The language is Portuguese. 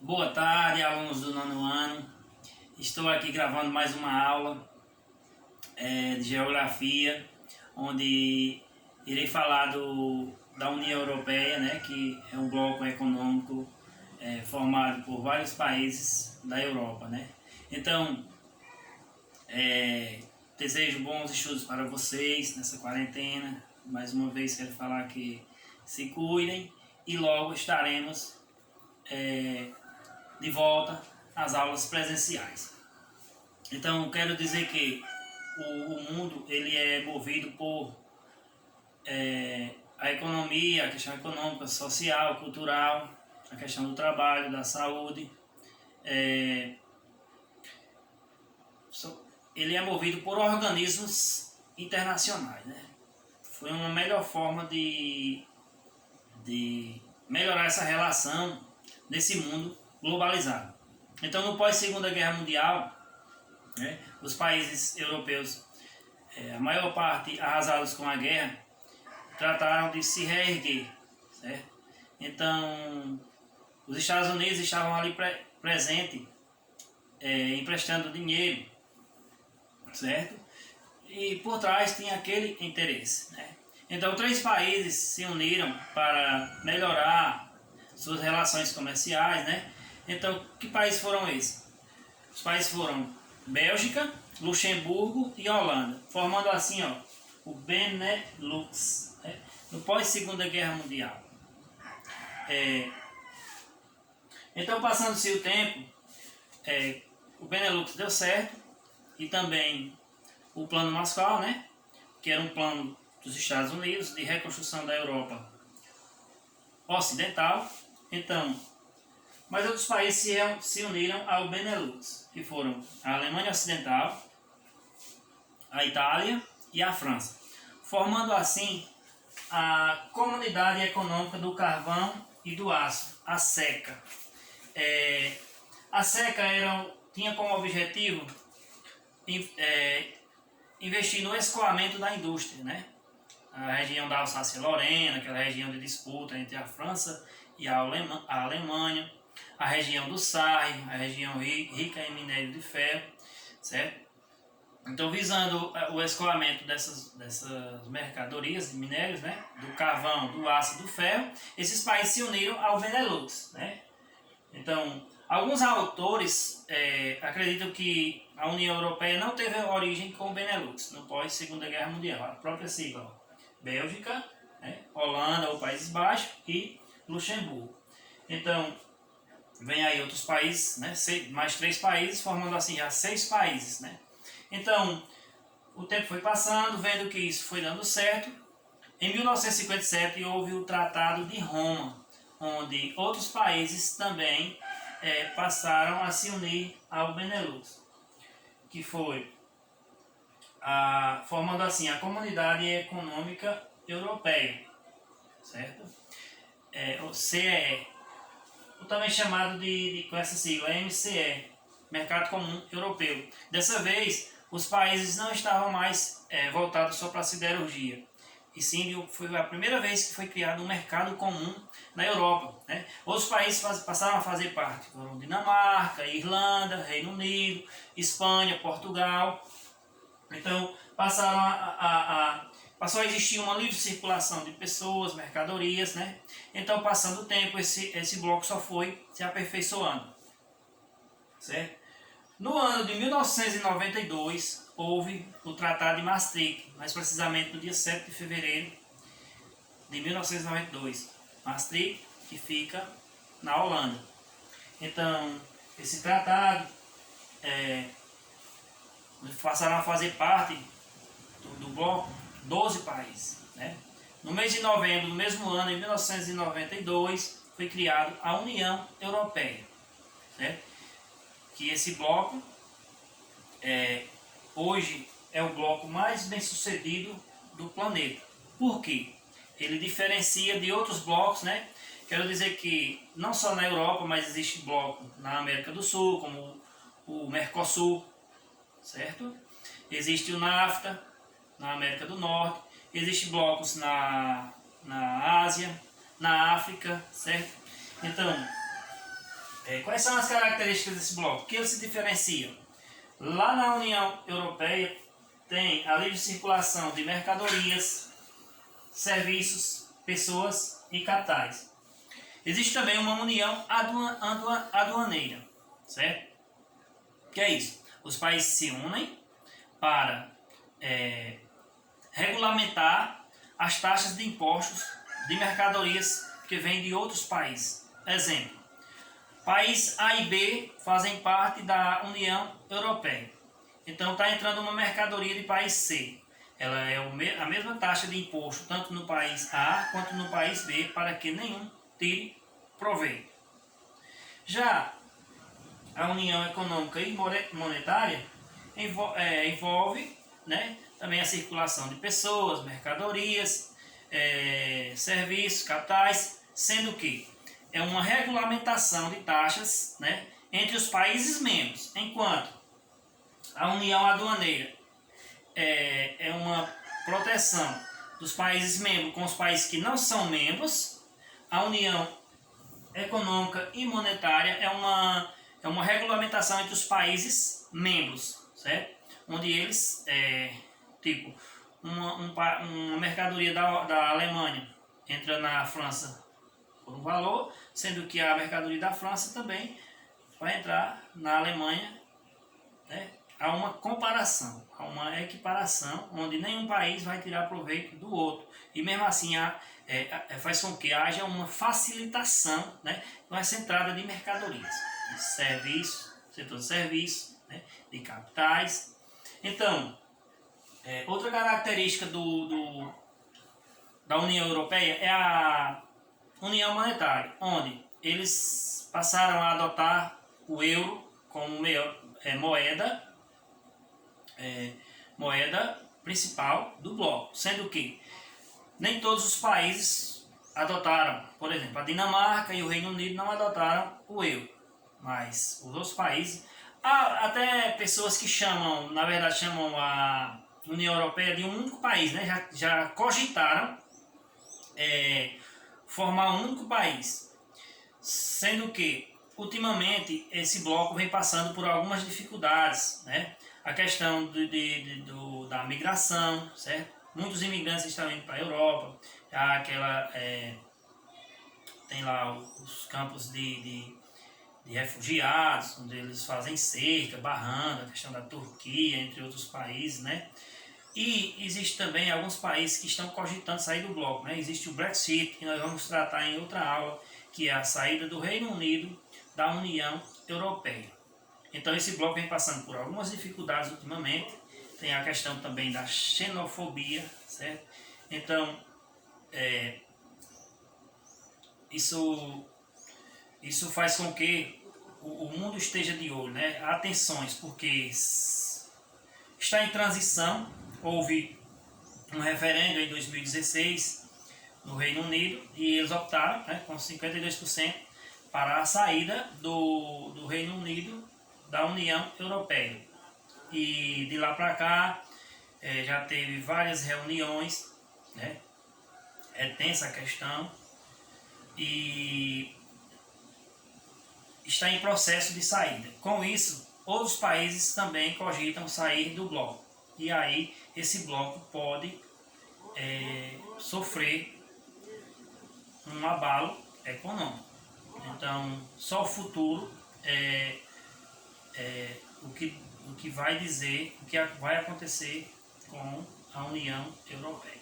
Boa tarde, alunos do nono ano. Estou aqui gravando mais uma aula de Geografia, onde irei falar da União Europeia, né, que é um bloco econômico formado por vários países da Europa, né? Então, desejo bons estudos para vocês nessa quarentena. Mais uma vez quero falar que se cuidem e logo estaremos de volta às aulas presenciais. Então, quero dizer que o mundo ele é movido por a economia, a questão econômica, social, cultural, a questão do trabalho, da saúde. Ele é movido por organismos internacionais, né? Foi uma melhor forma de melhorar essa relação nesse mundo globalizado. Então, no pós-Segunda Guerra Mundial, né, os países europeus, a maior parte arrasados com a guerra, trataram de se reerguer, certo? Então, os Estados Unidos estavam ali presentes, emprestando dinheiro, certo? E por trás tinha aquele interesse, né? Então, 3 países se uniram para melhorar suas relações comerciais, né? Então, que países foram esses? Os países foram Bélgica, Luxemburgo e Holanda, formando assim, ó, o Benelux, né? No pós-Segunda Guerra Mundial. Então, passando-se o tempo, o Benelux deu certo, e também o Plano Marshall, né? Que era um plano dos Estados Unidos de reconstrução da Europa Ocidental. Então, mas outros países se uniram ao Benelux, que foram a Alemanha Ocidental, a Itália e a França, formando assim a Comunidade Econômica do Carvão e do Aço, a CECA. A CECA tinha como objetivo investir no escoamento da indústria, né? A região da Alsácia-Lorena, aquela região de disputa entre a França e a Alemanha, a região do Sarre, a região rica em minério de ferro, certo? Então, visando o escoamento dessas mercadorias de minérios, né, do carvão, do aço e do ferro, esses países se uniram ao Benelux, né? Então, alguns autores acreditam que a União Europeia não teve origem com o Benelux no pós-Segunda Guerra Mundial. A própria sigla, Bélgica, né, Holanda ou Países Baixos e Luxemburgo. Então, vem aí outros países, né, mais 3 países, formando assim já 6 países, né? Então, o tempo foi passando, vendo que isso foi dando certo. Em 1957 houve o Tratado de Roma, onde outros países também passaram a se unir ao Benelux, que foi formando assim a Comunidade Econômica Europeia, certo? O CEE, ou também chamado com essa sigla, MCE, Mercado Comum Europeu. Dessa vez, os países não estavam mais voltados só para a siderurgia, e sim foi a primeira vez que foi criado um mercado comum na Europa, né? Outros países passaram a fazer parte, foram Dinamarca, Irlanda, Reino Unido, Espanha, Portugal. Então passou a existir uma livre circulação de pessoas, mercadorias, né? Então, passando o tempo, esse bloco só foi se aperfeiçoando, certo? No ano de 1992, houve o Tratado de Maastricht, mais precisamente no dia 7 de fevereiro de 1992. Maastricht, que fica na Holanda. Então, esse tratado passaram a fazer parte do bloco 12 países, né? No mês de novembro do mesmo ano, em 1992, foi criado a União Europeia, certo? Que esse bloco hoje é o bloco mais bem sucedido do planeta. Por quê? Ele diferencia de outros blocos, né? Quero dizer que não só na Europa, mas existe bloco na América do Sul, como o Mercosul, certo? Existe o NAFTA na América do Norte, existem blocos na Ásia, na África, certo? Então, Quais são as características desse bloco? O que ele se diferencia? Lá na União Europeia tem a livre circulação de mercadorias, serviços, pessoas e capitais. Existe também uma união aduaneira, certo? O que é isso? Os países se unem para regulamentar as taxas de impostos de mercadorias que vêm de outros países. Exemplo, país A e B fazem parte da União Europeia. Então está entrando uma mercadoria de país C. Ela é a mesma taxa de imposto tanto no país A quanto no país B, para que nenhum tire proveito. Já a União Econômica e Monetária envolve, né, também a circulação de pessoas, mercadorias, serviços, capitais, sendo que é uma regulamentação de taxas, né, entre os países membros, enquanto a União Aduaneira é uma proteção dos países membros com os países que não são membros. A União Econômica e Monetária é uma regulamentação entre os países membros, certo? Onde eles, tipo, uma mercadoria da Alemanha entra na França por um valor, sendo que a mercadoria da França também vai entrar na Alemanha, né? Há uma comparação, há uma equiparação, onde nenhum país vai tirar proveito do outro. E mesmo assim faz com que haja uma facilitação, né, nessa entrada de mercadorias, de serviços, setor de serviços, né, de capitais. Então, outra característica da União Europeia é a União Monetária, onde eles passaram a adotar o euro como moeda principal do bloco, sendo que nem todos os países adotaram. Por exemplo, a Dinamarca e o Reino Unido não adotaram o euro, mas os outros países, há até pessoas que chamam a União Europeia de um único país, né? Já cogitaram formar um único país, sendo que ultimamente esse bloco vem passando por algumas dificuldades, né? A questão da migração, certo? Muitos imigrantes estão indo para a Europa, tem lá os campos de refugiados, onde eles fazem cerca, barrando, a questão da Turquia, entre outros países, né? E existe também alguns países que estão cogitando sair do bloco, né? Existe o Brexit, que nós vamos tratar em outra aula, que é a saída do Reino Unido da União Europeia. Então esse bloco vem passando por algumas dificuldades ultimamente. Tem a questão também da xenofobia, certo? Então, isso faz com que o mundo esteja de olho, né? Há tensões, porque está em transição. Houve um referendo em 2016 no Reino Unido e eles optaram, né, com 52% para a saída do Reino Unido da União Europeia. E de lá para cá já teve várias reuniões, né? É tensa a questão e está em processo de saída. Com isso, outros países também cogitam sair do bloco. E aí esse bloco pode sofrer um abalo econômico. Então, só o futuro o que vai dizer o que vai acontecer com a União Europeia.